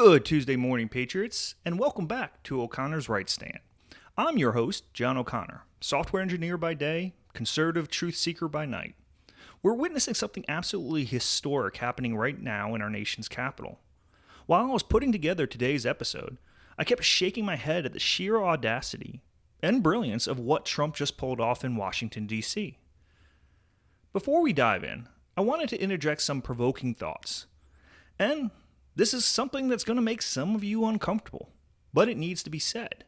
Good Tuesday morning, Patriots, and welcome back to O'Connor's Right Stand. I'm your host, John O'Connor, software engineer by day, conservative truth seeker by night. We're witnessing something absolutely historic happening right now in our nation's capital. While I was putting together today's episode, I kept shaking my head at the sheer audacity and brilliance of what Trump just pulled off in Washington, D.C. Before we dive in, I wanted to interject some provoking thoughts. And this is something that's going to make some of you uncomfortable, but it needs to be said.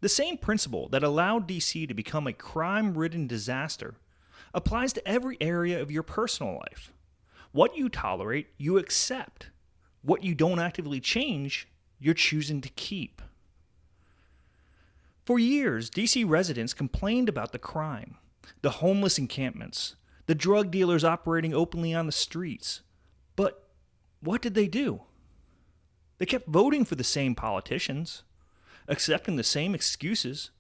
The same principle that allowed DC to become a crime-ridden disaster applies to every area of your personal life. What you tolerate, you accept. What you don't actively change, you're choosing to keep. For years, DC residents complained about the crime, the homeless encampments, the drug dealers operating openly on the streets. But what did they do? They kept voting for the same politicians, accepting the same excuses,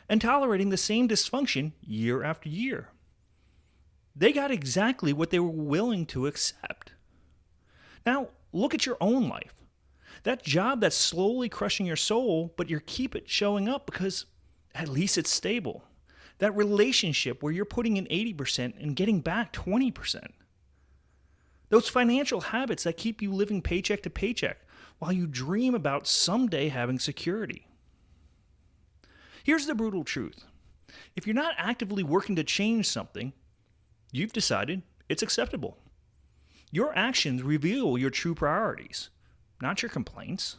and tolerating the same dysfunction year after year. They got exactly what they were willing to accept. Now, look at your own life. That job that's slowly crushing your soul, but you keep it showing up because at least it's stable. That relationship where you're putting in 80% and getting back 20%. Those financial habits that keep you living paycheck to paycheck while you dream about someday having security. Here's the brutal truth. If you're not actively working to change something, you've decided it's acceptable. Your actions reveal your true priorities, not your complaints.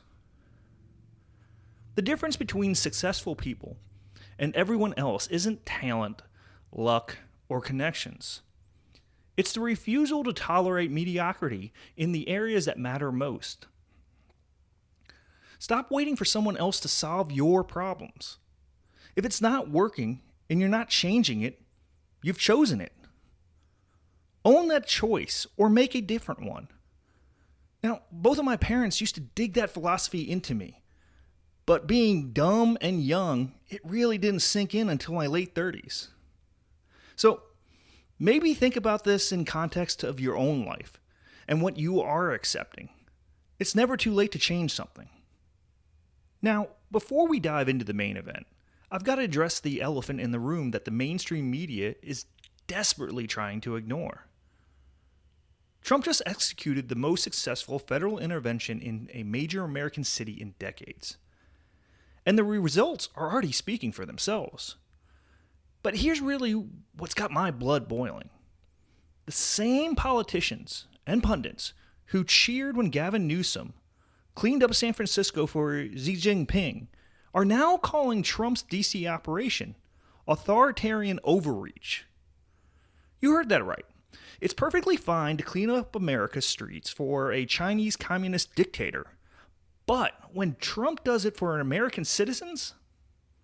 The difference between successful people and everyone else isn't talent, luck, or connections. It's the refusal to tolerate mediocrity in the areas that matter most. Stop waiting for someone else to solve your problems. If it's not working and you're not changing it, you've chosen it. Own that choice or make a different one. Now, both of my parents used to dig that philosophy into me, but being dumb and young, it really didn't sink in until my late 30s. So, maybe think about this in context of your own life and what you are accepting. It's never too late to change something. Now, before we dive into the main event, I've got to address the elephant in the room that the mainstream media is desperately trying to ignore. Trump just executed the most successful federal intervention in a major American city in decades. And the results are already speaking for themselves. But here's really what's got my blood boiling. The same politicians and pundits who cheered when Gavin Newsom cleaned up San Francisco for Xi Jinping are now calling Trump's DC operation authoritarian overreach. You heard that right. It's perfectly fine to clean up America's streets for a Chinese communist dictator. But when Trump does it for American citizens,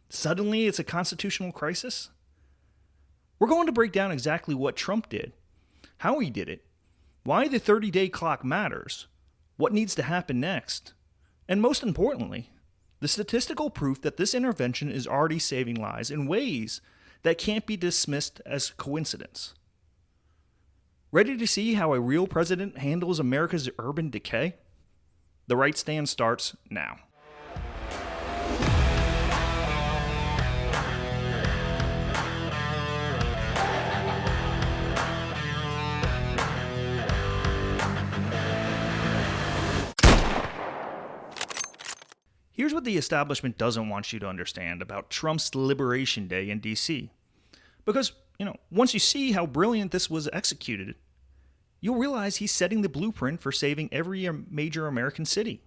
suddenly it's a constitutional crisis? We're going to break down exactly what Trump did, how he did it, why the 30-day clock matters, what needs to happen next, and most importantly, the statistical proof that this intervention is already saving lives in ways that can't be dismissed as coincidence. Ready to see how a real president handles America's urban decay? The Right Stand starts now. Here's what the establishment doesn't want you to understand about Trump's Liberation Day in D.C. Because, once you see how brilliant this was executed, you'll realize he's setting the blueprint for saving every major American city.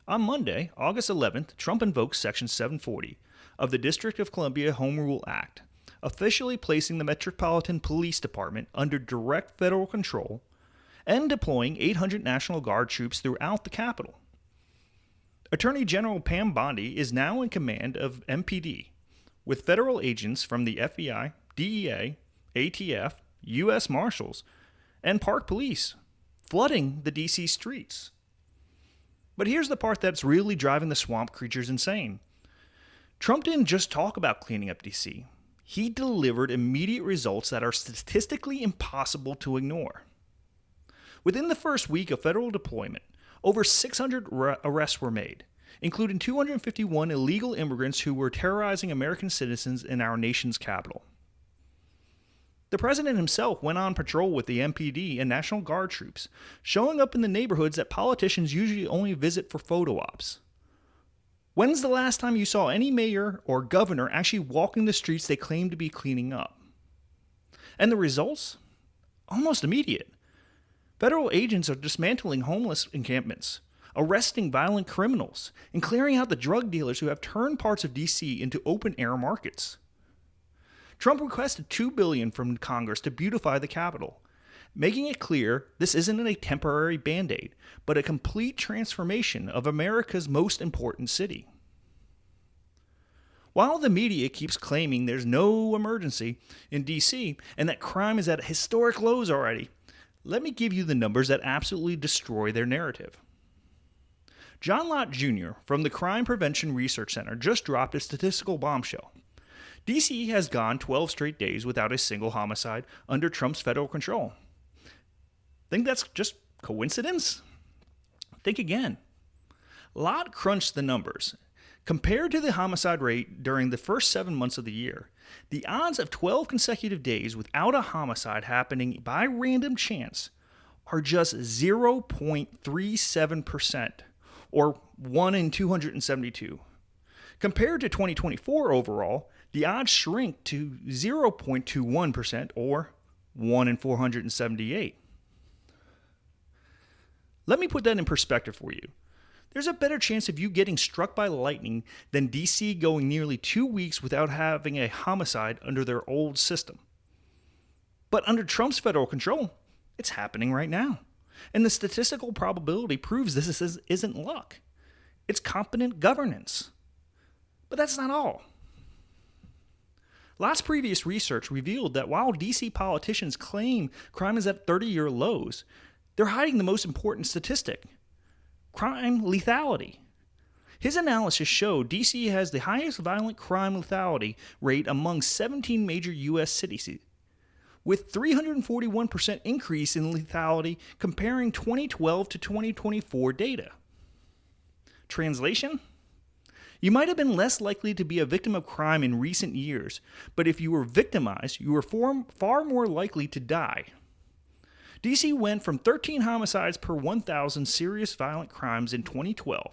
On Monday, August 11th, Trump invoked Section 740 of the District of Columbia Home Rule Act, officially placing the Metropolitan Police Department under direct federal control and deploying 800 National Guard troops throughout the Capitol. Attorney General Pam Bondi is now in command of MPD, with federal agents from the FBI, DEA, ATF, U.S. Marshals, and Park Police flooding the D.C. streets. But here's the part that's really driving the swamp creatures insane. Trump didn't just talk about cleaning up D.C. He delivered immediate results that are statistically impossible to ignore. Within the first week of federal deployment, Over 600 arrests were made, including 251 illegal immigrants who were terrorizing American citizens in our nation's capital. The president himself went on patrol with the MPD and National Guard troops, showing up in the neighborhoods that politicians usually only visit for photo ops. When's the last time you saw any mayor or governor actually walking the streets they claim to be cleaning up? And the results? Almost immediate. Federal agents are dismantling homeless encampments, arresting violent criminals, and clearing out the drug dealers who have turned parts of D.C. into open-air markets. Trump requested $2 billion from Congress to beautify the Capitol, making it clear this isn't a temporary Band-Aid, but a complete transformation of America's most important city. While the media keeps claiming there's no emergency in D.C. and that crime is at historic lows already, let me give you the numbers that absolutely destroy their narrative. John Lott Jr. from the Crime Prevention Research Center just dropped a statistical bombshell. D.C. has gone 12 straight days without a single homicide under Trump's federal control. Think that's just coincidence? Think again. Lott crunched the numbers. Compared to the homicide rate during the first 7 months of the year, the odds of 12 consecutive days without a homicide happening by random chance are just 0.37%, or 1 in 272. Compared to 2024 overall, the odds shrink to 0.21%, or 1 in 478. Let me put that in perspective for you. There's a better chance of you getting struck by lightning than D.C. going nearly 2 weeks without having a homicide under their old system. But under Trump's federal control, it's happening right now. And the statistical probability proves this isn't luck. It's competent governance. But that's not all. Lott's previous research revealed that while D.C. politicians claim crime is at 30-year lows, they're hiding the most important statistic: crime lethality. His analysis showed D.C. has the highest violent crime lethality rate among 17 major U.S. cities, with 341% increase in lethality comparing 2012 to 2024 data. Translation? You might have been less likely to be a victim of crime in recent years, but if you were victimized, you were far more likely to die. D.C. went from 13 homicides per 1,000 serious violent crimes in 2012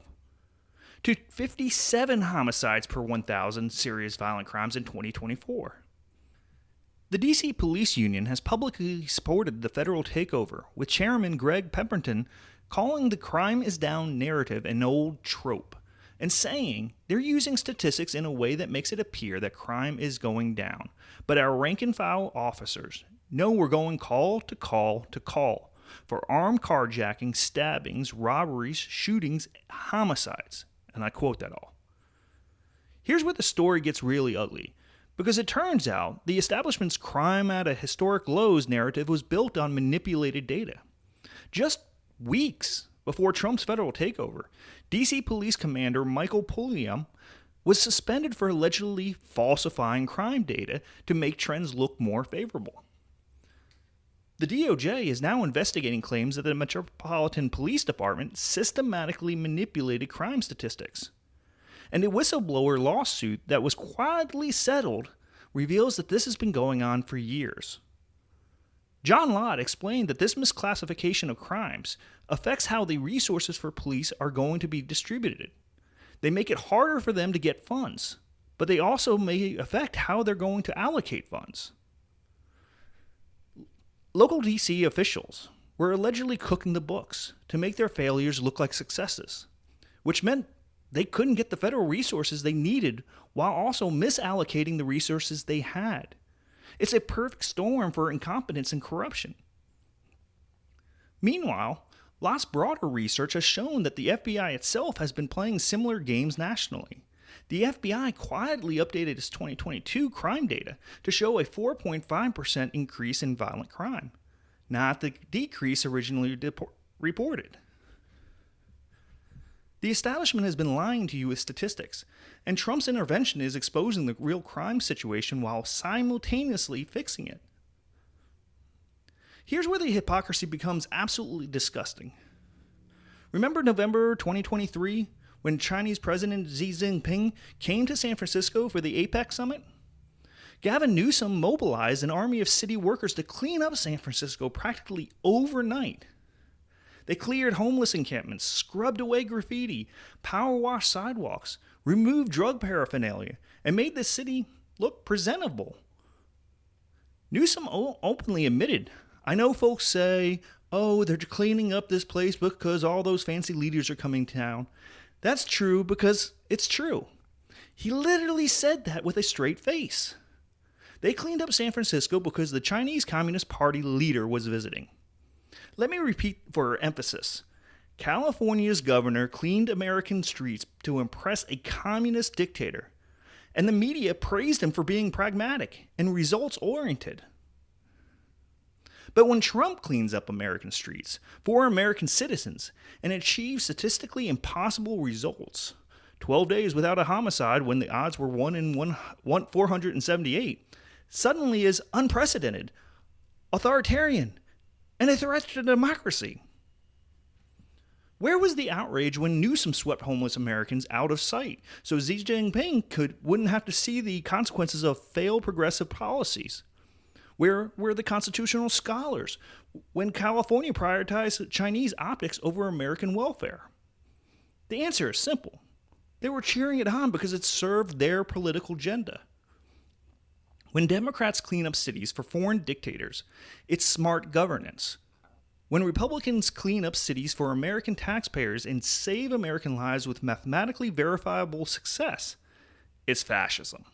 to 57 homicides per 1,000 serious violent crimes in 2024. The D.C. Police Union has publicly supported the federal takeover, with Chairman Greg Pemberton calling the crime is down narrative an old trope, and saying they're using statistics in a way that makes it appear that crime is going down, but our rank-and-file officers know we're going call to call to call for armed carjacking, stabbings, robberies, shootings, homicides, and I quote that all. Here's where the story gets really ugly, because it turns out the establishment's crime at a historic lows narrative was built on manipulated data. Just weeks before Trump's federal takeover, D.C. Police Commander Michael Pulliam was suspended for allegedly falsifying crime data to make trends look more favorable. The DOJ is now investigating claims that the Metropolitan Police Department systematically manipulated crime statistics. And a whistleblower lawsuit that was quietly settled reveals that this has been going on for years. John Lott explained that this misclassification of crimes affects how the resources for police are going to be distributed. They make it harder for them to get funds, but they also may affect how they're going to allocate funds. Local D.C. officials were allegedly cooking the books to make their failures look like successes, which meant they couldn't get the federal resources they needed while also misallocating the resources they had. It's a perfect storm for incompetence and corruption. Meanwhile, Lott's broader research has shown that the FBI itself has been playing similar games nationally. The FBI quietly updated its 2022 crime data to show a 4.5% increase in violent crime, not the decrease originally reported. The establishment has been lying to you with statistics, and Trump's intervention is exposing the real crime situation while simultaneously fixing it. Here's where the hypocrisy becomes absolutely disgusting. Remember November 2023 when Chinese President Xi Jinping came to San Francisco for the APEC summit? Gavin Newsom mobilized an army of city workers to clean up San Francisco practically overnight. They cleared homeless encampments, scrubbed away graffiti, power washed sidewalks, removed drug paraphernalia, and made the city look presentable. Newsom openly admitted, I know folks say, oh, they're cleaning up this place because all those fancy leaders are coming to town. That's true because it's true. He literally said that with a straight face. They cleaned up San Francisco because the Chinese Communist Party leader was visiting. Let me repeat for emphasis. California's governor cleaned American streets to impress a communist dictator, and the media praised him for being pragmatic and results-oriented. But when Trump cleans up American streets for American citizens and achieves statistically impossible results, 12 days without a homicide when the odds were 1 in 478, suddenly is unprecedented, authoritarian, and a threat to democracy. Where was the outrage when Newsom swept homeless Americans out of sight so Xi Jinping wouldn't have to see the consequences of failed progressive policies? Where were the constitutional scholars when California prioritized Chinese optics over American welfare? The answer is simple. They were cheering it on because it served their political agenda. When Democrats clean up cities for foreign dictators, it's smart governance. When Republicans clean up cities for American taxpayers and save American lives with mathematically verifiable success, it's fascism.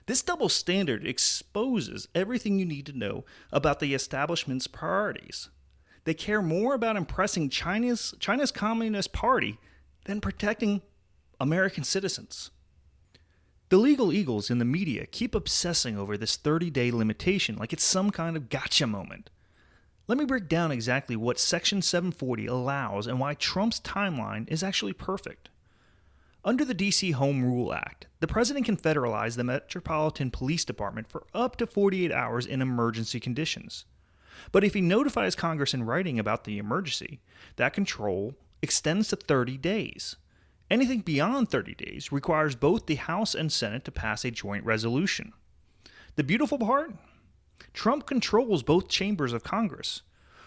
This double standard exposes everything you need to know about the establishment's priorities. They care more about impressing China's Communist Party than protecting American citizens. The legal eagles in the media keep obsessing over this 30-day limitation like it's some kind of gotcha moment. Let me break down exactly what Section 740 allows and why Trump's timeline is actually perfect. Under the D.C. Home Rule Act, the president can federalize the Metropolitan Police Department for up to 48 hours in emergency conditions. But if he notifies Congress in writing about the emergency, that control extends to 30 days. Anything beyond 30 days requires both the House and Senate to pass a joint resolution. The beautiful part? Trump controls both chambers of Congress.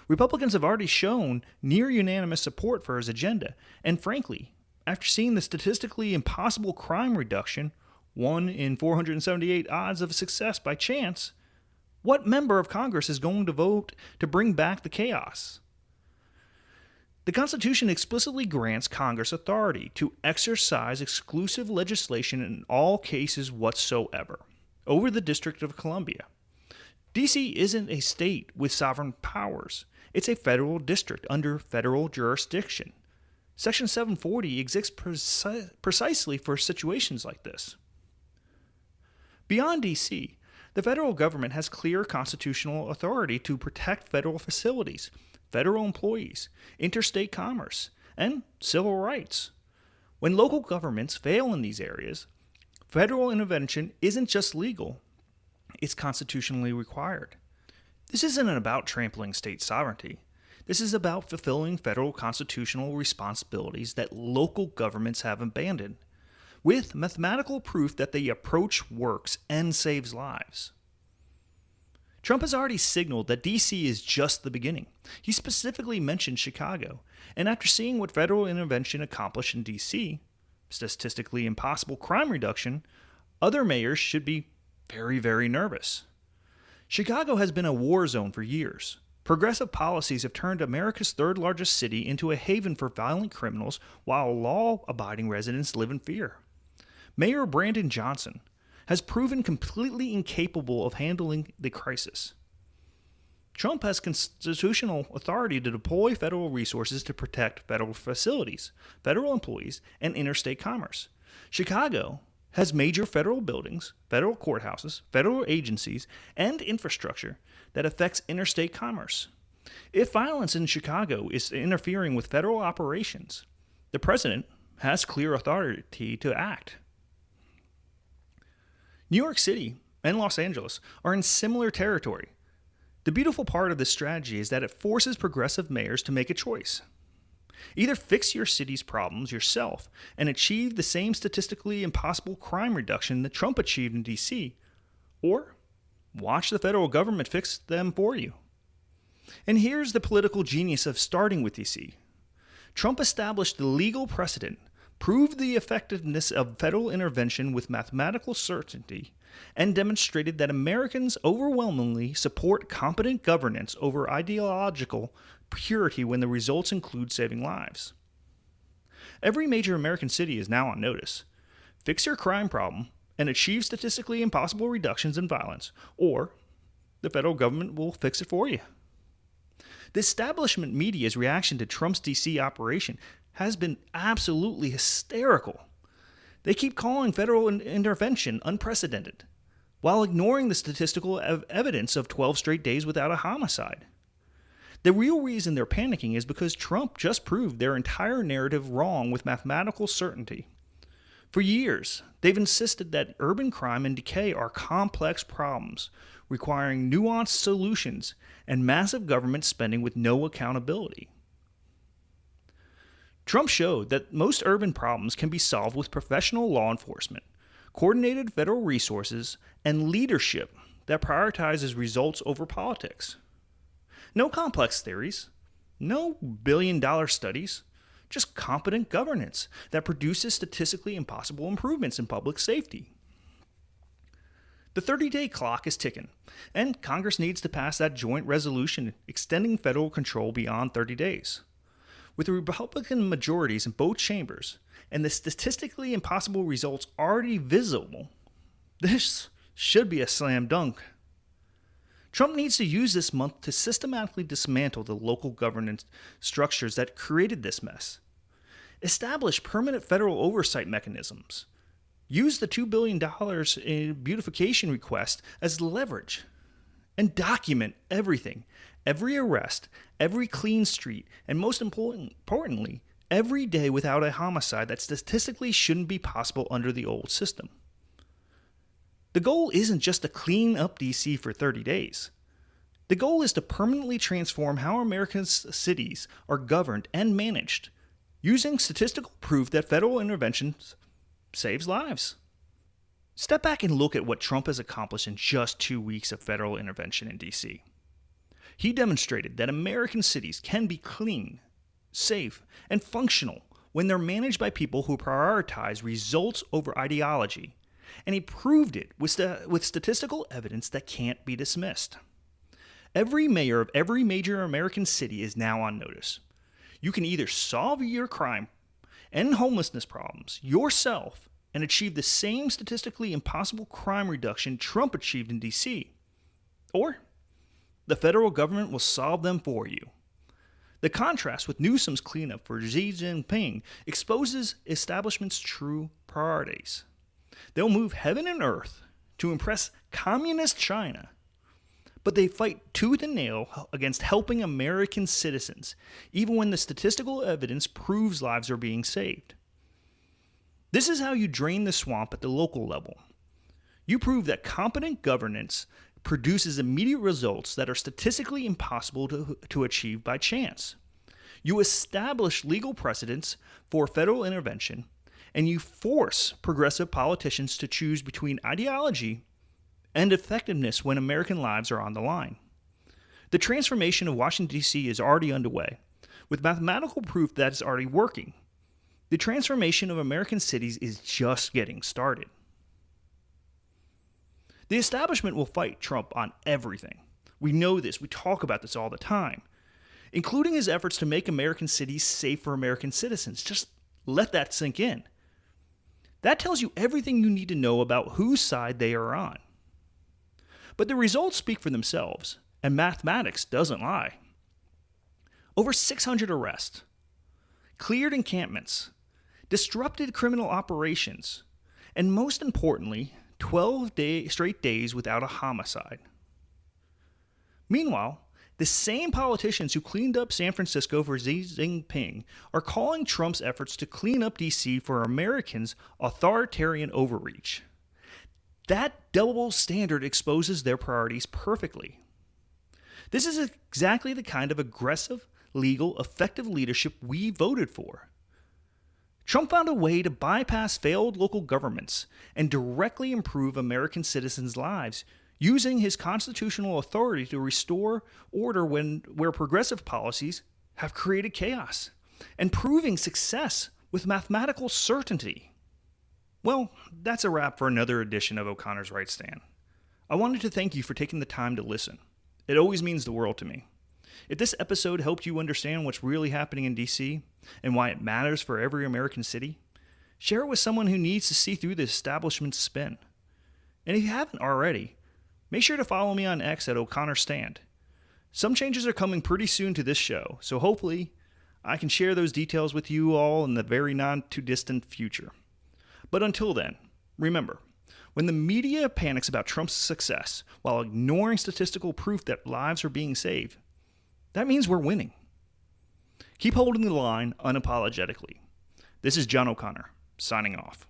Republicans have already shown near unanimous support for his agenda, and frankly, after seeing the statistically impossible crime reduction, 1 in 478 odds of success by chance, what member of Congress is going to vote to bring back the chaos? The Constitution explicitly grants Congress authority to exercise exclusive legislation in all cases whatsoever over the District of Columbia. D.C. isn't a state with sovereign powers. It's a federal district under federal jurisdiction. Section 740 exists precisely for situations like this. Beyond D.C., the federal government has clear constitutional authority to protect federal facilities, federal employees, interstate commerce, and civil rights. When local governments fail in these areas, federal intervention isn't just legal, it's constitutionally required. This isn't about trampling state sovereignty. This is about fulfilling federal constitutional responsibilities that local governments have abandoned, with mathematical proof that the approach works and saves lives. Trump has already signaled that D.C. is just the beginning. He specifically mentioned Chicago, and after seeing what federal intervention accomplished in D.C., statistically impossible crime reduction, other mayors should be very, very nervous. Chicago has been a war zone for years. Progressive policies have turned America's third largest city into a haven for violent criminals while law-abiding residents live in fear. Mayor Brandon Johnson has proven completely incapable of handling the crisis. Trump has constitutional authority to deploy federal resources to protect federal facilities, federal employees, and interstate commerce. Chicago has major federal buildings, federal courthouses, federal agencies, and infrastructure that affects interstate commerce. If violence in Chicago is interfering with federal operations, the president has clear authority to act. New York City and Los Angeles are in similar territory. The beautiful part of this strategy is that it forces progressive mayors to make a choice. Either fix your city's problems yourself and achieve the same statistically impossible crime reduction that Trump achieved in D.C., or watch the federal government fix them for you. And here's the political genius of starting with D.C. Trump established the legal precedent, proved the effectiveness of federal intervention with mathematical certainty, and demonstrated that Americans overwhelmingly support competent governance over ideological purity when the results include saving lives. Every major American city is now on notice. Fix your crime problem and achieve statistically impossible reductions in violence, or the federal government will fix it for you. The establishment media's reaction to Trump's D.C. operation has been absolutely hysterical. They keep calling federal intervention unprecedented, while ignoring the statistical evidence of 12 straight days without a homicide. The real reason they're panicking is because Trump just proved their entire narrative wrong with mathematical certainty. For years, they've insisted that urban crime and decay are complex problems, requiring nuanced solutions and massive government spending with no accountability. Trump showed that most urban problems can be solved with professional law enforcement, coordinated federal resources, and leadership that prioritizes results over politics. No complex theories, no billion-dollar studies, just competent governance that produces statistically impossible improvements in public safety. The 30-day clock is ticking, and Congress needs to pass that joint resolution extending federal control beyond 30 days. With the Republican majorities in both chambers and the statistically impossible results already visible, this should be a slam dunk. Trump needs to use this month to systematically dismantle the local governance structures that created this mess. Establish permanent federal oversight mechanisms. Use the $2 billion in beautification request as leverage. And document everything, every arrest, every clean street, and most importantly, every day without a homicide that statistically shouldn't be possible under the old system. The goal isn't just to clean up D.C. for 30 days. The goal is to permanently transform how America's cities are governed and managed, using statistical proof that federal intervention saves lives. Step back and look at what Trump has accomplished in just 2 weeks of federal intervention in D.C. He demonstrated that American cities can be clean, safe, and functional when they're managed by people who prioritize results over ideology, and he proved it with statistical evidence that can't be dismissed. Every mayor of every major American city is now on notice. You can either solve your crime and homelessness problems yourself and achieve the same statistically impossible crime reduction Trump achieved in D.C., or the federal government will solve them for you. The contrast with Newsom's cleanup for Xi Jinping exposes establishment's true priorities. They'll move heaven and earth to impress communist China, but they fight tooth and nail against helping American citizens, even when the statistical evidence proves lives are being saved. This is how you drain the swamp at the local level. You prove that competent governance produces immediate results that are statistically impossible to achieve by chance. You establish legal precedents for federal intervention, and you force progressive politicians to choose between ideology and effectiveness when American lives are on the line. The transformation of Washington, D.C. is already underway, with mathematical proof that it's already working. The transformation of American cities is just getting started. The establishment will fight Trump on everything. We know this. We talk about this all the time, including his efforts to make American cities safe for American citizens. Just let that sink in. That tells you everything you need to know about whose side they are on. But the results speak for themselves, and mathematics doesn't lie. Over 600 arrests, cleared encampments, disrupted criminal operations, and most importantly, 12 straight days without a homicide. Meanwhile, the same politicians who cleaned up San Francisco for Xi Jinping are calling Trump's efforts to clean up D.C. for Americans authoritarian overreach. That double standard exposes their priorities perfectly. This is exactly the kind of aggressive, legal, effective leadership we voted for. Trump found a way to bypass failed local governments and directly improve American citizens' lives using his constitutional authority to restore order where progressive policies have created chaos, and proving success with mathematical certainty. Well, that's a wrap for another edition of O'Connor's Right Stand. I wanted to thank you for taking the time to listen. It always means the world to me. If this episode helped you understand what's really happening in D.C. and why it matters for every American city, share it with someone who needs to see through the establishment's spin. And if you haven't already, make sure to follow me on X at O'Connor Stand. Some changes are coming pretty soon to this show, so hopefully I can share those details with you all in the very not-too-distant future. But until then, remember, when the media panics about Trump's success while ignoring statistical proof that lives are being saved, that means we're winning. Keep holding the line unapologetically. This is John O'Connor, signing off.